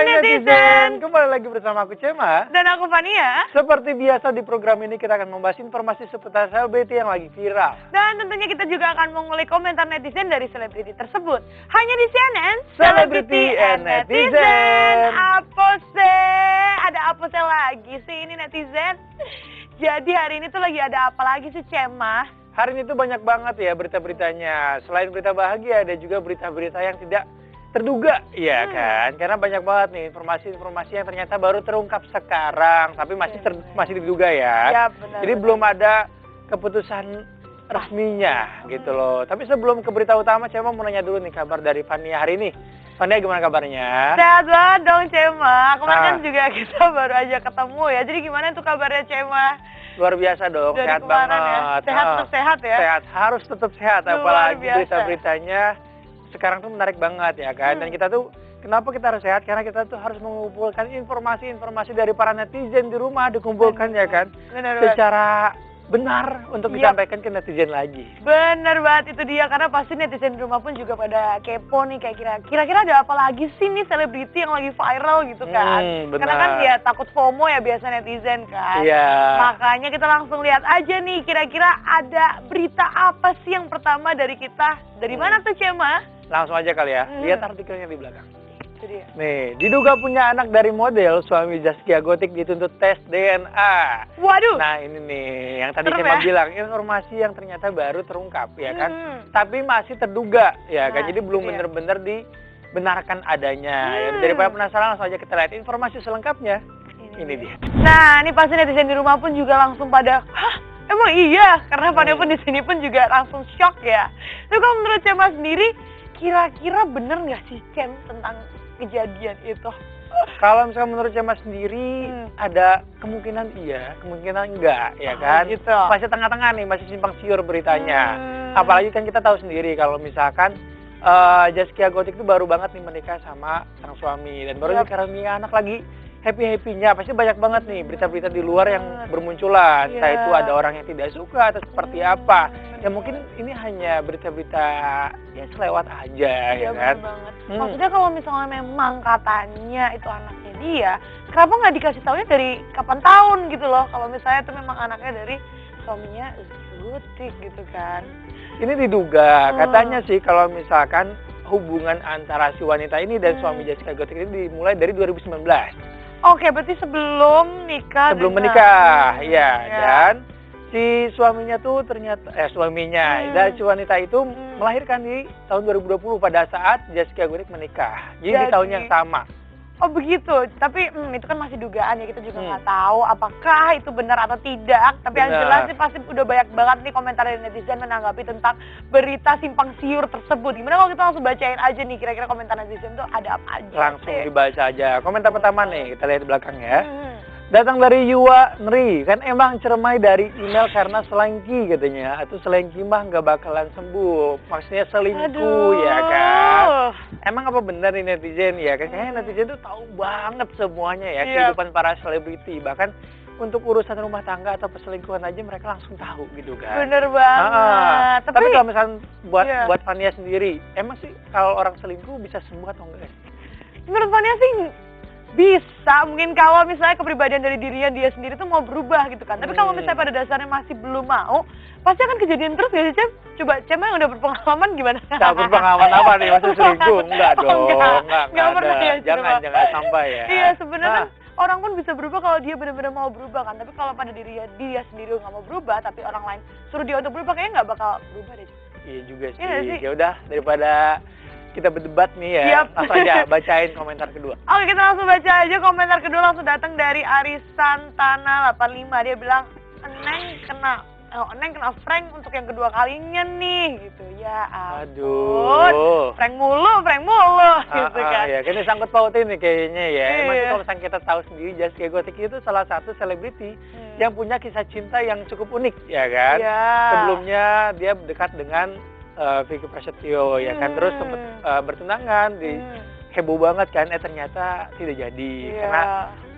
Hai netizen, kembali lagi bersama aku Cema. Dan aku Fania. Seperti biasa di program ini kita akan membahas informasi seputar selebriti yang lagi viral. Dan tentunya kita juga akan mengulik komentar netizen dari selebriti tersebut. Hanya di CNN, Celebrity and Netizen. Apa sih? Ada apa sih lagi sih ini netizen? Jadi hari ini tuh lagi ada apa lagi sih Cema? Hari ini tuh banyak banget ya berita-beritanya. Selain berita bahagia ada juga berita-berita yang tidak terduga, ya kan? Karena banyak banget nih informasi-informasi yang ternyata baru terungkap sekarang, tapi masih diduga ya. Ya benar. Jadi belum ada keputusan resminya gitu loh. Tapi sebelum ke berita utama, Cema mau nanya dulu nih kabar dari Fania hari ini. Fania gimana kabarnya? Sehat banget dong Cema. Kemarin kan Nah. juga kita baru aja ketemu ya. Jadi gimana tuh kabarnya Cema? Luar biasa dong, Dari sehat kemarin banget. ya. Sehat Ah, tetap sehat ya. Sehat, harus tetap sehat. Luar Apalagi biasa. berita-beritanya sekarang tuh menarik banget ya kan. Dan kita tuh, kenapa kita harus sehat? Karena kita tuh harus mengumpulkan informasi-informasi dari para netizen di rumah, dikumpulkan ya kan. Benar banget. Secara benar untuk Yap. disampaikan ke netizen lagi. Bener banget itu dia, karena pasti netizen di rumah pun juga pada kepo nih kayak kira-kira ada apa lagi sih nih selebriti yang lagi viral gitu kan. Benar. Karena kan ya takut FOMO ya biasa netizen kan. Iya. Makanya kita langsung lihat aja nih kira-kira ada berita apa sih yang pertama dari kita. Dari mana tuh Cema? Langsung aja kali ya, lihat artikelnya di belakang. Itu dia. Nih, diduga punya anak dari model, suami Zaskia Gotik dituntut tes DNA. Waduh. Nah ini nih, yang tadi Serem Cema ya? bilang, informasi yang ternyata baru terungkap ya kan. Hmm. Tapi masih terduga ya kan, Nah, jadi belum itu dia. benar-benar dibenarkan adanya. Ya, Hmm. daripada penasaran langsung aja kita lihat informasi selengkapnya. Ini dia. Nah, ini pasti netizen di rumah pun juga langsung pada, hah, emang iya? Karena Fania pun di sini pun juga langsung shock ya. Tapi kalau menurut Cema sendiri, kira-kira bener nggak sih Cem tentang kejadian itu? Kalau misalnya menurut Cema sendiri, ada kemungkinan iya, kemungkinan enggak ya kan. Gitu. Masih tengah-tengah nih, masih simpang siur beritanya. Hmm. Apalagi kan kita tahu sendiri kalau misalkan Zaskia Gotik itu baru banget nih menikah sama sang suami dan baru Yap. dikaruniai anak lagi, happy-happynya. Pasti banyak banget nih berita-berita di luar yang bermunculan. Entah Iya. itu ada orang yang tidak suka atau seperti apa. Ya mungkin ini hanya berita-berita ya selewat aja ya Iya kan. bener banget. Maksudnya kalau misalnya memang katanya itu anaknya dia, kenapa nggak dikasih taunya dari kapan tahun gitu loh? Kalau misalnya itu memang anaknya dari suaminya Gotik gitu kan. Ini diduga, katanya sih kalau misalkan hubungan antara si wanita ini dan suami Zaskia Gotik ini dimulai dari 2019. Oke, berarti sebelum nikah. Sebelum dengan- menikah, ya. Ya. Dan si suaminya tuh ternyata, dan si wanita itu melahirkan di tahun 2020 pada saat Zaskia Gotik menikah. Jadi di tahun yang sama. Oh begitu, tapi itu kan masih dugaan ya, kita juga nggak tahu apakah itu benar atau tidak. Tapi yang Benar. jelas sih pasti udah banyak banget nih komentar dari netizen menanggapi tentang berita simpang siur tersebut. Gimana kalau kita langsung bacain aja nih kira-kira komentar netizen tuh ada apa aja Langsung sih? dibaca aja. Komentar pertama nih, kita lihat di belakang ya. Hmm. Datang dari Yuwa Nri, kan emang cermai dari email karena selengki katanya. Atau selengki mah nggak bakalan sembuh. Maksudnya selingkuh ya kan. Emang apa benar nih netizen ya? Kayaknya netizen tuh tahu banget semuanya ya, Iya. kehidupan para selebriti. Bahkan untuk urusan rumah tangga atau perselingkuhan aja mereka langsung tahu gitu kan. Bener banget. Tapi kalau misalnya Iya. buat Fania sendiri, emang sih kalau orang selingkuh bisa sembuh atau enggak? menurut Fania sih bisa, mungkin kalau misalnya kepribadian dari dirinya dia sendiri tuh mau berubah gitu kan. Tapi kalau misalnya pada dasarnya masih belum mau, pasti akan kejadian terus gak sih Cem? Coba Cem yang udah berpengalaman gimana? Tak berpengalaman apa nih, maksud selingkuh? Enggak Oh, dong, enggak pernah ada. ya, Jangan coba. sampai ya. Iya sebenarnya Nah, kan orang pun bisa berubah kalau dia benar-benar mau berubah kan. Tapi kalau pada dia sendiri nggak mau berubah, tapi orang lain suruh dia untuk berubah, kayaknya nggak bakal berubah deh. iya juga Iya nggak sih? sih. Ya udah, daripada kita berdebat nih ya, Siap. langsung aja bacain komentar kedua. Oke, kita langsung baca aja komentar kedua, langsung datang dari Arisan Tanah 85. Dia bilang, Neng kena prank untuk yang kedua kalinya nih gitu. Ya ampun. Aduh. Prank mulu gitu kan. Ya, ini sangkut pautin nih kayaknya ya. Emang Iya. kalau misalnya kita tahu sendiri, Zaskia Gotik itu salah satu selebriti yang punya kisah cinta yang cukup unik ya kan. Iya. Sebelumnya dia dekat dengan Vicky Prasetyo ya kan, terus sempat bertunangan, heboh banget kan, ternyata tidak jadi karena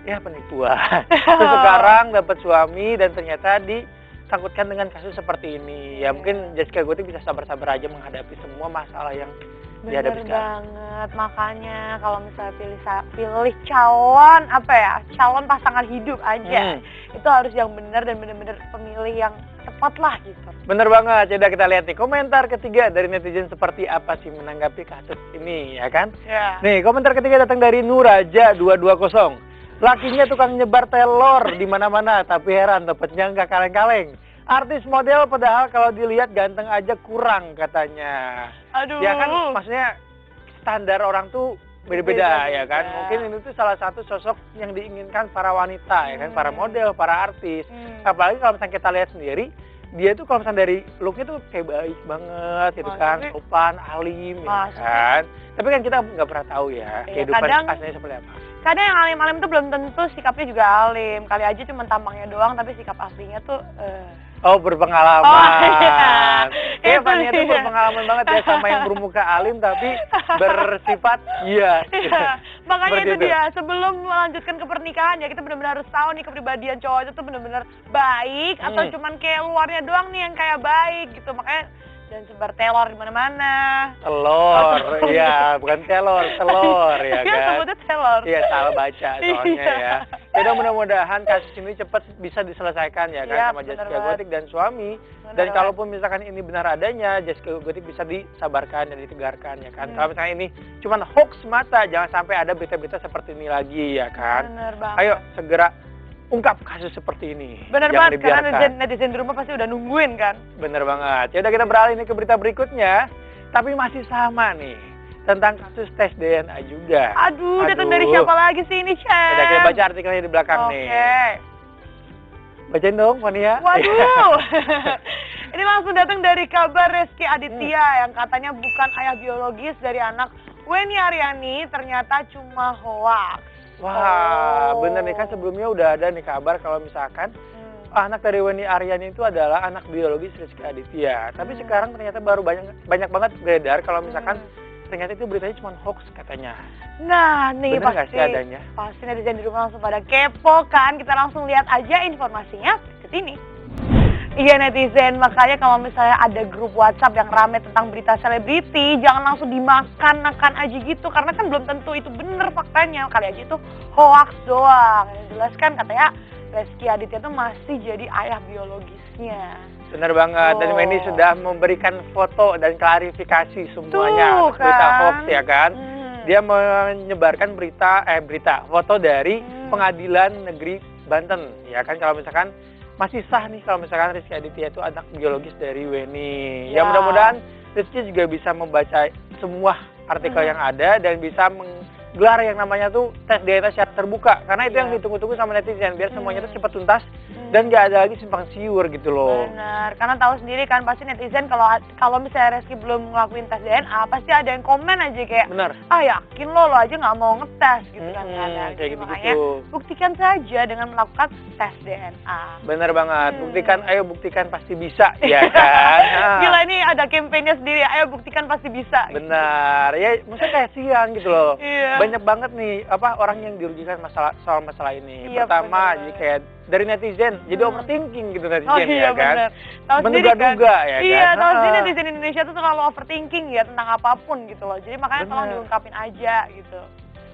ya penipuan. Terus sekarang dapat suami dan ternyata disangkutkan dengan kasus seperti ini. Ya mungkin Zaskia Gotik bisa sabar-sabar aja menghadapi semua masalah yang dihadapi Bener sekarang. banget, makanya kalau misalnya pilih calon apa ya, calon pasangan hidup aja, itu harus yang benar dan bener-bener pemilih yang tepat lah gitu. Bener banget, coba kita lihat nih komentar ketiga dari netizen seperti apa sih menanggapi kasus ini, ya kan? Ya. Nih, komentar ketiga datang dari Nuraja 220. Lakinya tukang nyebar telur di mana-mana, tapi heran dapetnya nggak kaleng-kaleng. Artis model padahal kalau dilihat ganteng aja kurang katanya. Aduh. Ya kan, maksudnya standar orang tuh beda-beda ya kan. Mungkin ini tuh salah satu sosok yang diinginkan para wanita ya kan, para model, para artis. Apalagi kalau misalnya kita lihat sendiri, dia tuh kalau misalnya dari looknya tuh kayak baik banget gitu kan, sopan, alim ya kan. Tapi kan kita nggak pernah tahu ya kehidupan aslinya seperti apa. Kadang yang alim-alim tuh belum tentu sikapnya juga alim. Kali aja cuma tampangnya doang tapi sikap aslinya tuh Oh, berpengalaman. Oh, iya. Iya, Fania tuh berpengalaman banget ya sama yang bermuka alim tapi bersifat iya. Makanya itu Seperti dia, sebelum melanjutkan ke pernikahan ya kita benar-benar harus tahu nih kepribadian cowok itu tuh benar-benar baik atau cuman kayak luarnya doang nih yang kayak baik gitu. Makanya dan sebar telur di mana-mana. Telur, iya, bukan telur ya Dia kan. sebutnya telur. Iya, salah baca soalnya ya. Jadi mudah-mudahan kasus ini cepat bisa diselesaikan ya kan sama Zaskia Gotik dan suami. Dan kalaupun misalkan ini benar adanya, Zaskia Gotik bisa disabarkan dan ditegarkan ya kan. Kalau misalnya ini cuma hoax semata, jangan sampai ada berita-berita seperti ini lagi ya kan. Bener banget. Ayo segera ungkap kasus seperti ini. Bener Jangan banget, dibiarkan. karena netizen di rumah pasti udah nungguin kan. Bener banget. Ya udah kita beralih nih ke berita berikutnya. Tapi masih sama nih. Tentang kasus tes DNA juga. Aduh, datang dari siapa lagi sih ini, Cem? Udah kita baca artikelnya di belakang nih. Bacain dong, Fania. Waduh. Ini langsung datang dari kabar Rezky Aditya yang katanya bukan ayah biologis dari anak Weni Aryani, ternyata cuma hoaks. Wah, bener nih kan sebelumnya udah ada nih kabar kalau misalkan anak dari Weni Aryani itu adalah anak biologis Rezky Aditya. Tapi sekarang ternyata baru banyak banget beredar kalau misalkan ternyata itu beritanya cuma hoax katanya. Nah, nih bener nggak sih adanya? Pasti netizen di rumah langsung pada kepo kan. Kita langsung lihat aja informasinya ke sini. Iya netizen, makanya kalau misalnya ada grup WhatsApp yang rame tentang berita selebriti, jangan langsung dimakan aja gitu, karena kan belum tentu itu bener faktanya, kali aja itu hoax doang. Yang jelas kan katanya Rezky Aditya itu masih jadi ayah biologisnya. Bener banget, dan Weni sudah memberikan foto dan klarifikasi semuanya berita hoax ya kan. Dia menyebarkan foto dari Pengadilan Negeri Banten ya kan, kalau misalkan masih sah nih kalau misalkan Rezky Aditya itu anak biologis dari Weni. Ya mudah-mudahan Rezky juga bisa membaca semua artikel yang ada dan bisa menggelar yang namanya tuh tes DNA secara terbuka. Karena itu yang ditunggu-tunggu sama netizen, biar semuanya tuh cepat tuntas dan gak ada lagi simpang siur gitu loh. Benar, karena tahu sendiri kan pasti netizen kalau misalnya Rezky belum ngelakuin tes DNA pasti ada yang komen aja kayak, yakin lo aja nggak mau ngetes gitu kan. Kayak gitu. Makanya buktikan saja dengan melakukan tes DNA. Bener banget, buktikan pasti bisa ya kan. Gila, ini ada kampanye sendiri, ayo buktikan pasti bisa. Benar, ya maksudnya kasihan gitu loh. Iya. Banyak banget nih orang yang dirugikan soal masalah ini. Iya, pertama jadi kayak dari netizen jadi overthinking gitu netizen ya kan. Menduga-duga ya kan. Iya, tahu sendiri netizen Indonesia tuh selalu overthinking ya tentang apapun gitu loh. Jadi makanya tolong diungkapin aja gitu.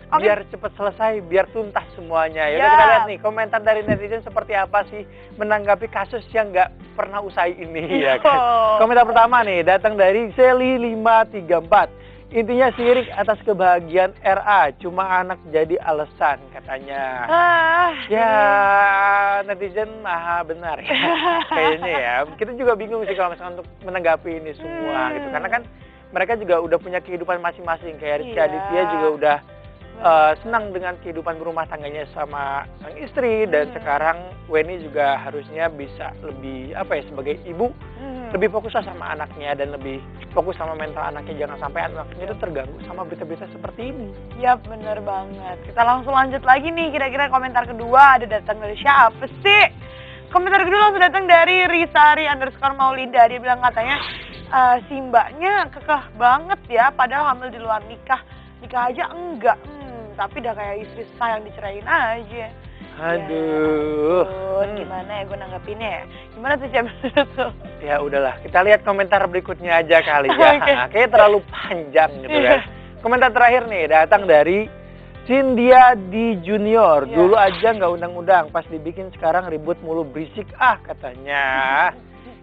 Biar cepat selesai, biar tuntas semuanya. Yaudah kita lihat nih komentar dari netizen seperti apa sih menanggapi kasus yang nggak pernah usai ini ya kan. Komentar pertama nih datang dari Seli 534. Intinya sirik atas kebahagiaan RA, cuma anak jadi alasan katanya. Ya netizen benar ya. Kayaknya ya. Kita juga bingung sih kalau misalkan untuk menanggapi ini semua gitu. Karena kan mereka juga udah punya kehidupan masing-masing. Kayak Rezky Aditya juga udah senang dengan kehidupan berumah tangganya sama sang istri, dan sekarang Weni juga harusnya bisa lebih sebagai ibu lebih fokus sama anaknya dan lebih fokus sama mental anaknya, jangan sampai anaknya itu terganggu sama berita-berita seperti ini. Yap, bener banget. Kita langsung lanjut lagi nih, kira-kira komentar kedua ada datang dari siapa sih? Komentar kedua langsung datang dari Risari_Maulinda. Dia bilang katanya si mbaknya kekeh banget ya, padahal hamil di luar nikah aja enggak. Tapi udah kayak istri sayang dicerain aja. Aduh. Gimana ya gue nanggepinnya ya? Gimana tuh Cem? Ya udahlah, kita lihat komentar berikutnya aja kali ya. Oke. Kayaknya terlalu panjang gitu kan. Komentar terakhir nih datang dari Cynthia di Junior. Iya. Dulu aja nggak undang-undang, pas dibikin sekarang ribut mulu berisik katanya.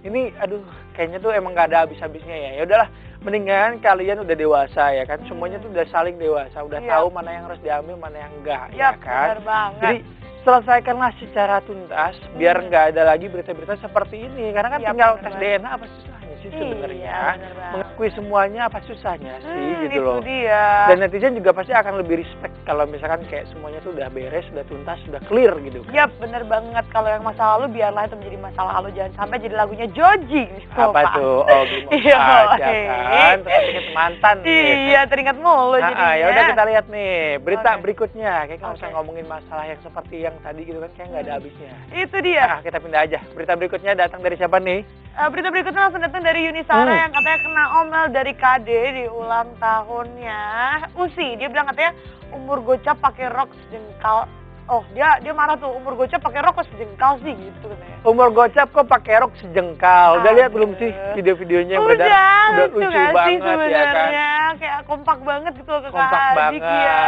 Ini aduh kayaknya tuh emang nggak ada habis-habisnya ya. Ya udahlah, mendingan kalian udah dewasa ya kan. Semuanya tuh udah saling dewasa, udah Iya. tahu mana yang harus diambil, mana yang enggak ya Yap, kan. benar banget. Jadi selesaikanlah secara tuntas biar nggak ada lagi berita-berita seperti ini. Karena kan Yap, tinggal benar tes banget. DNA apa susahnya sih sebenarnya. Iya, benar banget. Mengakui semuanya apa susahnya sih gitu itu loh. dia. Dan netizen juga pasti akan lebih respect kalau misalkan kayak semuanya tuh udah beres, udah tuntas, udah clear gitu. Yap, bener banget. Kalau yang masa lalu biarlah itu menjadi masa lalu, jangan sampai jadi lagunya Joji. Apa tuh? Oh, belum Iya, aja oke. kan. Terus inget mantan nih. Iya, teringat mulu jadinya. Ya udah kita lihat nih berita Oke. berikutnya. Kayak kalau Oke. misalnya ngomongin masalah yang seperti yang tadi gitu kan kayak nggak ada habisnya. Itu dia. Kita pindah aja. Berita berikutnya datang dari siapa nih? Berita berikutnya langsung datang dari Yuni Sara yang katanya kena omel dari KD di ulang tahunnya Usi. Dia bilang katanya umur gocap pakai rok sejengkal. Oh, dia marah tuh, umur gocap pakai rok kok sejengkal sih gitu katanya. Umur gocap kok pakai rok sejengkal. Udah lihat belum sih Aduh. video-videonya yang Udah udah lucu lucu gak sih banget ya kan. sebenarnya? Kayak kompak banget gitu loh kakak Kompak adik banget. ya.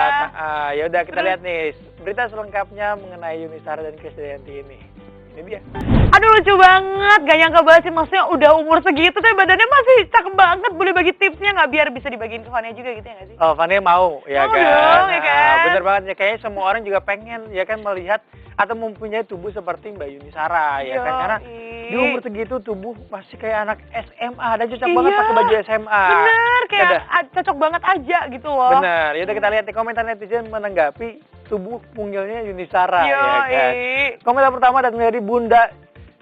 Ya udah kita Terus? lihat nih berita selengkapnya mengenai Yuni Sara dan Krisdayanti ini. Ini dia. Aduh lucu banget, gak nyangka banget sih, maksudnya udah umur segitu tapi badannya masih cakep banget. Boleh bagi tipsnya nggak biar bisa dibagiin ke Fania juga gitu ya nggak sih? Oh, Fania mau ya Mau kan. dong, ya kan? Bener banget ya, kayaknya semua orang juga pengen ya kan melihat atau mempunyai tubuh seperti Mbak Yuni Sara ya kan, karena di umur segitu tubuh masih kayak anak SMA dan cocok banget Iya. pakai baju SMA. Bener, kayak Yaudah. cocok banget aja gitu loh. Bener, yaudah kita lihat di komentar netizen menanggapi tubuh mungilnya Yuni Sara ya kan. Yoi. Komentar pertama datang dari Bunda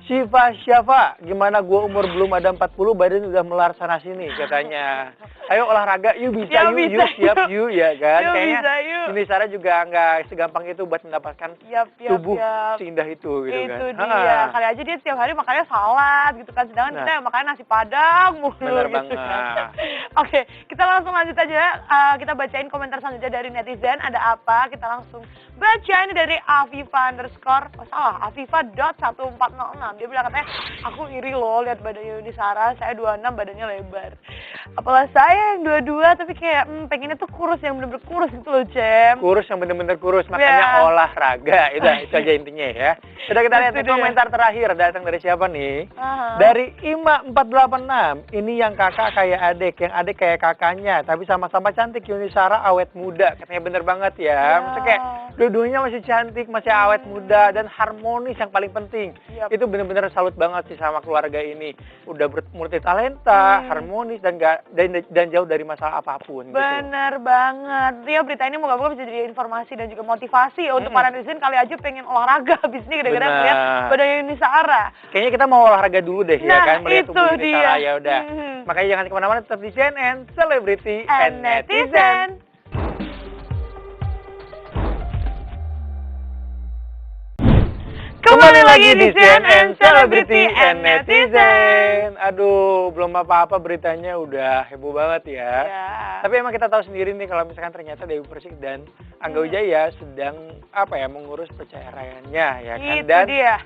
Syifa Syafa, gimana gua umur belum ada 40 badan udah melar sana sini katanya. Ayo olahraga, yuk bisa Ya, yuk, bisa, yuk siap yuk ya kan. Yuk, Kayaknya bisa, yuk. Yuni Sara juga nggak segampang itu buat mendapatkan Yap, tubuh yap. seindah itu gitu Itu kan. dia, kali aja dia setiap hari makannya salad gitu kan, sedangkan Nah. kita yang makannya nasi padang mulu Bener gitu banget. kan. Oke, kita langsung lanjut aja, kita bacain komentar selanjutnya dari netizen, ada apa? Kita langsung baca ini dari Afifa underscore, Afifa.1406, dia bilang katanya, aku iri loh lihat badannya Yuni Sara, saya 26 badannya lebar. Apalah saya yang 22 tapi kayak pengennya tuh kurus, yang bener-bener kurus gitu loh Cem. Kurus yang bener-bener kurus, makanya Ya. olahraga. Itu aja intinya ya. Sudah kita lihat Itu nih dia. komentar terakhir datang dari siapa nih? Aha. Dari Ima 486. Ini yang kakak kayak adik, yang adik kayak kakaknya, tapi sama-sama cantik. Yuni Sara awet muda. Katanya bener banget ya. Maksudnya kayak dua-duanya masih cantik, masih awet muda dan harmonis yang paling penting. Yap. Itu bener-bener salut banget sih sama keluarga ini. Udah multi talenta, harmonis dan jauh dari masalah apapun gitu. Bener banget. Ya berita ini moga-moga bisa jadi informasi dan juga motivasi ya untuk para netizen kali aja pengen olahraga habis ini gara-gara Bener. melihat badan Yuni Sara. Kayaknya kita mau olahraga dulu deh ya Nah, kan, melihat itu tubuh Yuni dia. Sara ya udah. Mhm. Makanya jangan kemana-mana, tetap di CNN Celebrity and Netizen. Kembali lagi di CNN Celebrity and Netizen. Aduh, belum apa-apa beritanya udah heboh banget ya. Ya. Tapi emang kita tahu sendiri nih kalau misalkan ternyata Dewi Persik dan Angga Wijaya sedang mengurus perceraiannya ya kan. Itu Dan dia.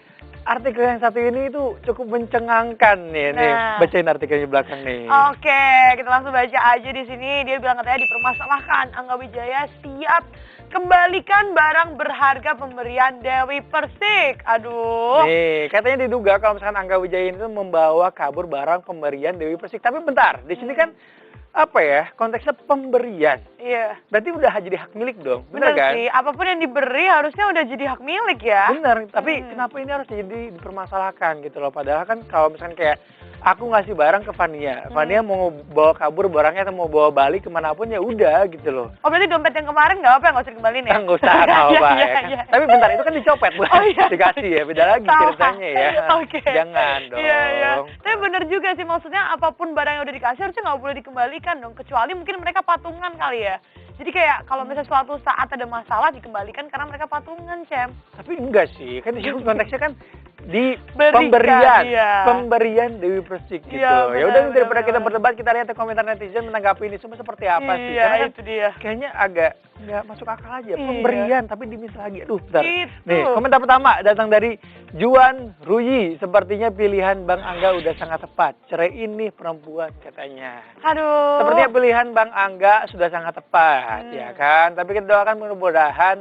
artikel yang satu ini itu cukup mencengangkan nih. Nih, Nah. bacain artikelnya belakang nih. Oke, kita langsung baca aja di sini. Dia bilang katanya dipermasalahkan Angga Wijaya siap kembalikan barang berharga pemberian Dewi Persik. Aduh. Nih, katanya diduga kalau misalkan Angga Wijaya itu membawa kabur barang pemberian Dewi Persik. Tapi bentar, di sini kan konteksnya pemberian. Iya. Berarti udah jadi hak milik dong, bener kan? sih, apapun yang diberi harusnya udah jadi hak milik ya. Bener, tapi kenapa ini harus jadi dipermasalahkan gitu loh? Padahal kan kalau misalkan kayak aku ngasih barang ke Fania, Fania mau bawa kabur barangnya atau mau bawa balik kemanapun ya udah gitu loh. Oh berarti dompet yang kemarin nggak apa, nggak usah dikembaliin ya? Nggak usah, nggak apa Iya, ya kan? iya. Tapi bentar, itu kan dicopet bukan Oh, iya. dikasih ya, beda lagi Salah. ceritanya ya. Oke. Jangan dong. Iya, iya. Tapi bener juga sih, maksudnya apapun barang yang udah dikasih harusnya nggak boleh dikembalikan dong. Kecuali mungkin mereka patungan kali ya. Jadi kayak kalau misalnya suatu saat ada masalah dikembalikan karena mereka patungan, Cem. Tapi enggak sih, kan di sini konteksnya kan di Berikan, pemberian Dewi Persik gitu. Iya, Ya udah, daripada benar. kita berdebat, kita lihat komentar netizen menanggapi ini semua seperti apa sih. Iya, Karena itu dia. kayaknya agak nggak masuk akal aja. Iya. Pemberian tapi dimis lagi. Aduh, bentar. Itu. Nih, komentar pertama datang dari Juan Ruyi. Sepertinya pilihan Bang Angga udah sangat tepat. Ceraiin nih perempuan katanya. Aduh. Sepertinya pilihan Bang Angga sudah sangat tepat, ya kan? Tapi kita doakan mudah-mudahan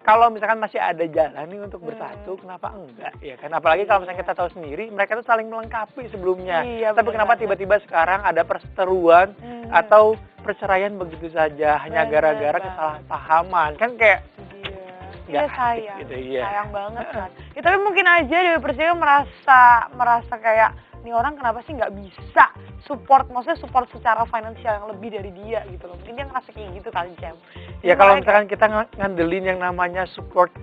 kalau misalkan masih ada jalan nih untuk bersatu, kenapa enggak, ya kan? Apalagi kalau misalnya kita tahu sendiri, mereka tuh saling melengkapi sebelumnya. Iya, tapi kenapa tiba-tiba sekarang ada perseteruan atau perceraian begitu saja hanya gara-gara kesalahpahaman? Kan kayak Iya, sayang. gitu, iya. Sayang banget kan. Ya, tapi mungkin aja Dewi Persik merasa kayak nih orang kenapa sih nggak bisa support, maksudnya support secara finansial yang lebih dari dia gitu loh. Mungkin dia ngerasa kayak gitu kali, Cem. Ya kalau misalkan kita ngandelin yang namanya support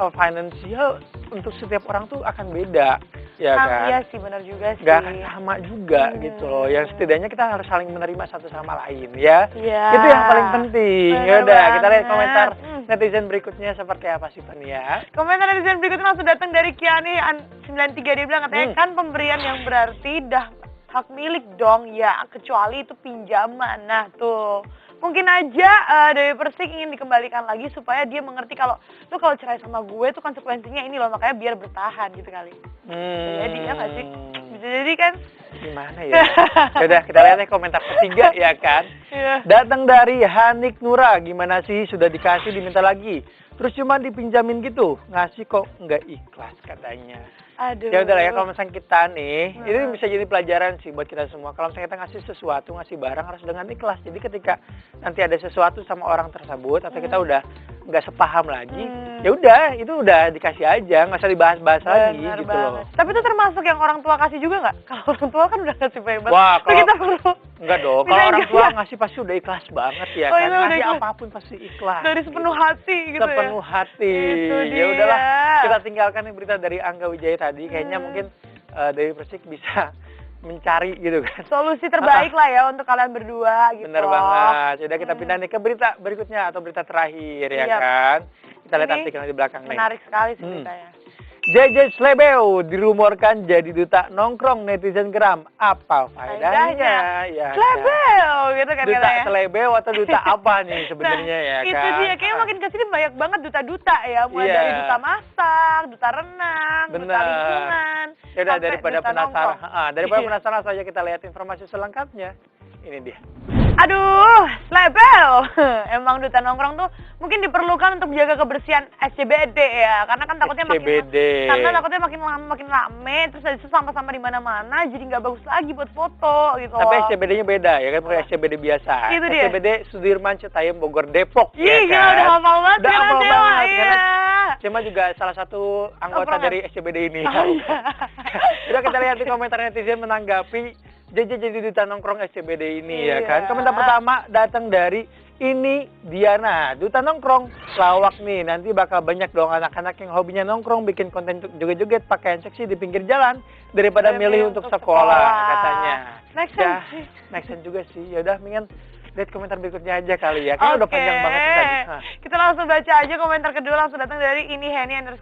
finansial untuk setiap orang tuh akan beda, ya kan? Iya sih, benar juga sih. Gak akan sama juga gitu loh. Yang setidaknya kita harus saling menerima satu sama lain ya. Iya. Itu yang paling penting. Bener Yaudah, kita lihat banget. komentar netizen berikutnya seperti apa sih, Pan ya. Komentar netizen berikutnya langsung datang dari Kiani 93. Dia bilang katanya kan pemberian yang berarti dah hak milik dong ya, kecuali itu pinjaman. Nah tuh mungkin aja Dewi Persik ingin dikembalikan lagi supaya dia mengerti kalau lu kalau cerai sama gue tuh konsekuensinya ini loh, makanya biar bertahan gitu kali. Jadi ya nggak sih? Bisa jadi kan? Gimana ya? Yaudah, kita lihat komentar ketiga ya kan. Iya. Datang dari Hanik Nura. Gimana sih, sudah dikasih diminta lagi, terus cuma dipinjamin gitu, ngasih kok nggak ikhlas katanya. Aduh. Ya udah lah ya, kalau misalnya kita nih, ini bisa jadi pelajaran sih buat kita semua. Kalau misalnya kita ngasih sesuatu, ngasih barang harus dengan ikhlas. Jadi ketika nanti ada sesuatu sama orang tersebut atau kita udah nggak sepaham lagi, ya udah itu udah dikasih aja, nggak usah dibahas-bahas lagi gitu loh. Tapi itu termasuk yang orang tua kasih juga nggak? Kalau orang tua kan udah ngasih banyak. Wah, kalau kita perlu enggak dong. Kalau orang tua ngasih pasti udah ikhlas banget ya Oh, kan. iya, udah Ngasih ikhlas. apapun pasti ikhlas. dari sepenuh hati gitu Sepenuh hati. Itu Ya dia. udahlah, kita tinggalkan yang berita dari Angga Wijaya tadi. Kayaknya mungkin Dewi Persik bisa mencari gitu kan. Solusi terbaik lah ya untuk kalian berdua gitu. Bener banget. Udah kita pindah nih ke berita berikutnya atau berita terakhir ya Iya. kan. Kita lihat Ini artikel di belakang nih. Menarik sekali sih beritanya. JJ Slebeo dirumorkan jadi duta nongkrong, netizen geram. Apa faedahnya? Ya kan? Slebeo gitu kan Duta katanya. Slebeo atau duta apa nih sebenarnya ya kan? Itu dia, kayaknya makin kesini banyak banget duta-duta ya. Mulai Iya. dari duta masak, duta renang, duta Bener. lingkungan. Ya udah, sampai daripada duta penasaran, nongkrong. daripada Iya. penasaran saja kita lihat informasi selengkapnya. Ini dia. Aduh, Slebeo. Emang duta nongkrong tuh mungkin diperlukan untuk menjaga kebersihan SCBD ya. Karena kan takutnya SCBD. makin lama makin rame, terus ada sampah-sampah di mana-mana, jadi nggak bagus lagi buat foto gitu. Tapi loh. SCBD-nya beda ya kan, bukan SCBD biasa. Itu dia. SCBD Sudirman Citayam Bogor Depok. Ih, ya gila, kan? udah hafal banget. Udah kan, hafal Dewa? banget, Iya. karena Cema juga salah satu anggota Nongkrongan. dari SCBD ini. Oh, iya. Udah kita lihat di komentar netizen menanggapi JJ jadi duta nongkrong SCBD ini ya Iya. kan. Komentar pertama datang dari ini Diana, duta nongkrong lawak nih, nanti bakal banyak dong anak-anak yang hobinya nongkrong, bikin konten joget-joget pakaian seksi di pinggir jalan daripada milih untuk sekolah katanya. Make Ya, sense sih. make sense juga sih. Ya udah, mendingan lihat komentar berikutnya aja kali ya. Kayaknya udah panjang banget nih tadi. Hah. Kita langsung baca aja komentar kedua, langsung datang dari ini Henny _87.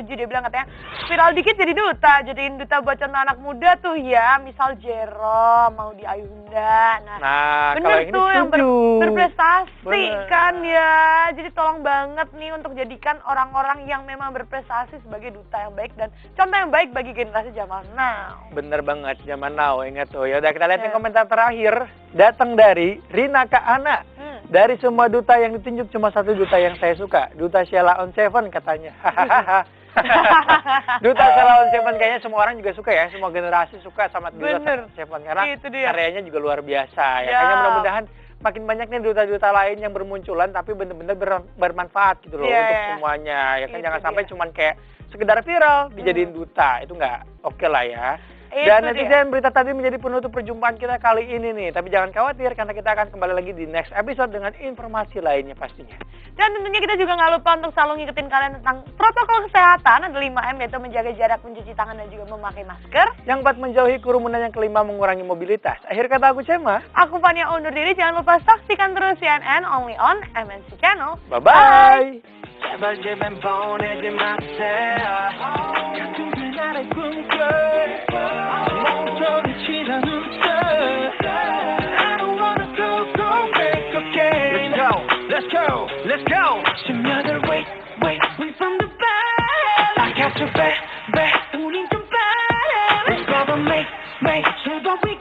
Dia bilang katanya viral dikit jadi duta, jadiin duta buat contoh anak muda tuh ya, misal Jero, mau di Ayunda. Nah, kalau bener ini tuh yang setuju. berprestasi Bener. kan ya. Jadi tolong banget nih untuk jadikan orang-orang yang memang berprestasi sebagai duta yang baik dan contoh yang baik bagi generasi zaman now. Bener banget, zaman now, ingat tuh. Ya udah, kita lihat Ya. komentar terakhir datang dari Rina Kak Ana. Dari semua duta yang ditunjuk cuma satu duta yang saya suka, duta Sheila on Seven katanya. Duta Sheila on Seven kayaknya semua orang juga suka ya, semua generasi suka sama duta Bener. Sheila on Seven karena Itu dia. karyanya juga luar biasa ya. Ya. Kayaknya mudah-mudahan makin banyak nih duta-duta lain yang bermunculan tapi bener-bener bermanfaat gitu loh Iya, untuk iya. semuanya. Ya kan Itu jangan sampai dia. cuman kayak sekedar viral dijadiin duta, itu nggak oke lah ya. Itu Dan dia. netizen, berita tadi menjadi penutup perjumpaan kita kali ini nih. Tapi jangan khawatir karena kita akan kembali lagi di next episode dengan informasi lainnya pastinya. Dan tentunya kita juga nggak lupa untuk selalu ngikutin kalian tentang protokol kesehatan. Ada 5M, yaitu menjaga jarak, mencuci tangan, dan juga memakai masker. Yang keempat, menjauhi kerumunan. Yang kelima, mengurangi mobilitas. Akhir kata aku Cema. Aku Fania undur diri, jangan lupa saksikan terus CNN only on MNC Channel. Bye-bye. 제발 제발 보내지 마세요 나의 꿈결 멍청이 지난 눈살 I don't wanna go back again. Let's go. 심야들 wait from the back. I got your back. 우린 좀 back. Let's go make sure that we